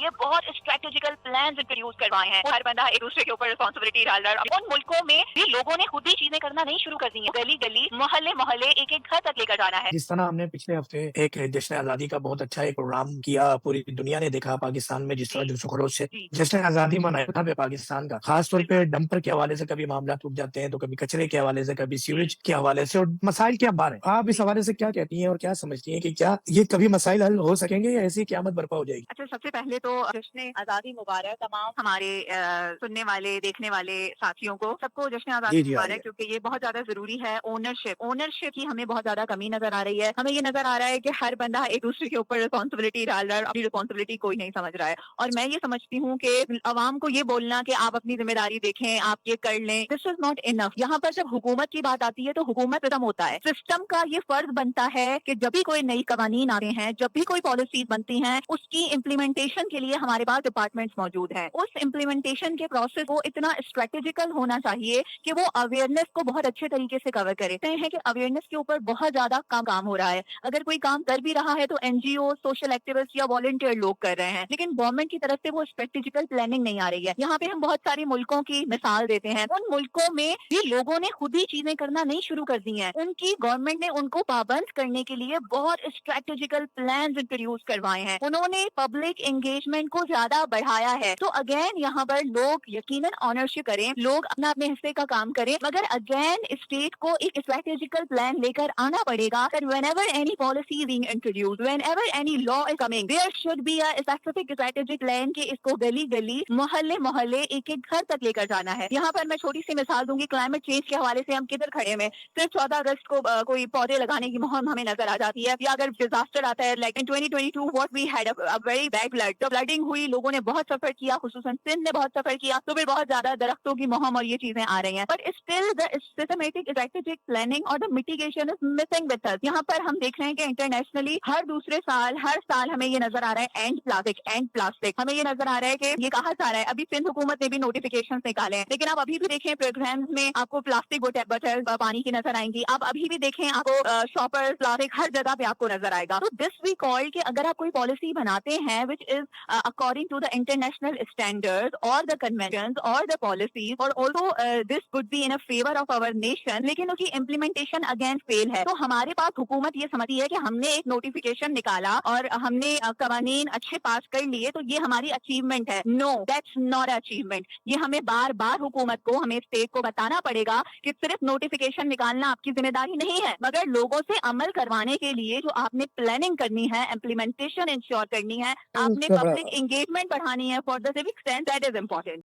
لیے بہت strategical plans introduce کروائے ہیں. ہر بندہ ایک دوسرے کے اوپر رسپانسبلٹی ڈال رہا ہے. ان ملکوں میں بھی لوگوں نے خود ہی چیزیں کرنا نہیں شروع کر دی ہیں. گلی گلی محلے محلے ایک ایک گھر تک لے کر جانا ہے. جس طرح ہم نے پچھلے ہفتے ایک جشن آزادی کا بہت اچھا ایک پروگرام کیا، پوری دنیا نے دیکھا پاکستان میں جس طرح جوش و خروش سے جشن آزادی منایا تھا پاکستان کا، خاص طور پہ ڈمپر کے حوالے سے کبھی معاملات اٹھ جاتے ہیں، تو کبھی کچرے کے حوالے سے، کبھی سیوریج کے حوالے سے، اور مسائل کیا بار ہیں. آپ اس حوالے سے کیا کہتی ہیں اور کیا سمجھتی ہیں کہ کیا یہ کبھی مسائل حل ہو سکیں گے یا ایسی قیامت برپا ہو جائے گی؟ اچھا، سب سے پہلے تو جشن آزادی مبارک تمام ہمارے سننے والے دیکھنے والے ساتھیوں کو، سب کو جشن آزادی مبارک، کیونکہ یہ بہت زیادہ ضروری ہے. اونرشپ کی ہمیں بہت زیادہ کمی نظر آ رہی ہے. ہمیں یہ نظر آ رہا ہے کہ ہر بندہ ایک دوسرے کے اوپر رسپانسبلٹی ڈال رہا ہے، اپنی رسپانسبلٹی کوئی نہیں سمجھ رہا ہے. اور میں یہ سمجھتی ہوں کہ عوام کو یہ بولنا کہ آپ اپنی ذمہ داری دیکھیں، آپ یہ کر لیں، دس از ناٹ انف. یہاں پر جب حکومت کی بات آتی ہے تو حکومت ختم ہوتا ہے. سسٹم کا یہ فرض بنتا ہے کہ جب بھی کوئی نئی قوانین آتے ہیں، جب بھی کوئی پالیسیز بنتی ہیں، اس کی امپلیمنٹیشن کے لیے ہمارے پاس ڈپارٹمنٹس موجود ہیں. اس امپلیمنٹیشن کے پروسیس کو اتنا اسٹریٹجیکل ہونا چاہیے کہ وہ اویئرنیس کو بہت اچھے طریقے سے کور کرے. ہیں کہ اویئرنیس کے اوپر بہت زیادہ کام ہو رہا ہے. اگر کوئی کام کر بھی رہا ہے تو این جی او، سوشل ایکٹیوسٹ یا والنٹیئر لوگ کر رہے ہیں، لیکن گورنمنٹ کی طرف سے وہ اسٹریٹجیکل پلاننگ نہیں آ رہی ہے. یہاں پہ ہم بہت سارے ملکوں کی مثال دیتے ہیں. ان ملکوں میں بھی لوگوں نے خود ہی چیزیں کرنا نہیں شروع کر دی ہیں. ان کی گورنمنٹ نے ان کو پابند کرنے کے لیے بہت اسٹریٹجیکل پلانز انٹروڈیوس کروائے ہیں. انہوں نے پبلک انگیجمنٹ کو زیادہ بڑھایا ہے. تو اگین یہاں پر لوگ یقیناً آنرشپ کریں، لوگ اپنا اپنے حصے کا کام کریں، مگر اگین اسٹیٹ کو ایک اسٹریٹجیکل پلان لے کر آنا پڑے گا. whenever any policy is being introduced, whenever any law is coming, there should be a specific strategic plan کہ اس کو گلی گلی محلے محلے ایک ایک گھر تک لے کر جانا ہے. یہاں پر میں چھوٹی سی مثال دوں گی. کلائمیٹ چینج کے حوالے سے ہم کدھر کھڑے ہیں؟ صرف 14 اگست کو کوئی پودے لگانے کی مہم ہمیں نظر آ جاتی ہے. یا اگر ڈیزاسٹر آتا ہے like in 2022 what we had a very bad flood. جب فلڈنگ ہوئی لوگوں نے بہت سفر کیا، خصوصاً سندھ نے بہت سفر کیا، تو پھر بہت زیادہ درختوں کی مہم اور یہ چیزیں آ رہی ہیں. But still the systematic strategic planning or the mitigation is missing with us. یہاں پر ہم دیکھ رہے ہیں کہ انٹرنیشنلی ہر دوسرے سال ہر سال ہمیں یہ نظر آ رہا ہے اینڈ پلاسٹک. ہمیں یہ نظر آ رہا ہے کہ یہ کہا جا رہا ہے. ابھی سندھ حکومت نے بھی نوٹیفیکیشن نکالے ہیں، لیکن آپ ابھی بھی دیکھیں پروگرامز میں آپ کو پلاسٹک بوتل پانی کی نظر آئیں گی. آپ ابھی بھی دیکھیں آپ کو شاپر پلاسٹک ہر جگہ پہ آپ کو نظر آئے گا. تو دس وی کال کہ اگر آپ کوئی پالیسی بناتے ہیں which is according to the international standard اور دا کنونشنز اور دا پالیسیز اور also this would be in favour of our nation, لیکن اس کی امپلیمنٹیشن اگین فیل ہے. تو ہمارے پاس حکومت یہ سمجھتی ہے کہ ہم نے ایک نوٹیفیکیشن نکالا اور ہم نے قوانین اچھے پاس کر لیے تو یہ ہماری اچیومنٹ ہے. نو، دیٹس ناٹ اچیومنٹ. یہ ہمیں بار بار حکومت کو، ہمیں اسٹیٹ کو بتانا پڑے گا کہ صرف نوٹیفیکیشن نکالنا آپ کی ذمہ داری نہیں ہے، مگر لوگوں سے عمل کروانے کے لیے جو آپ نے پلاننگ کرنی ہے، امپلیمنٹیشن انشور کرنی ہے، آپ نے پبلک انگیجمنٹ بڑھانی ہے for the civic sense, that is important.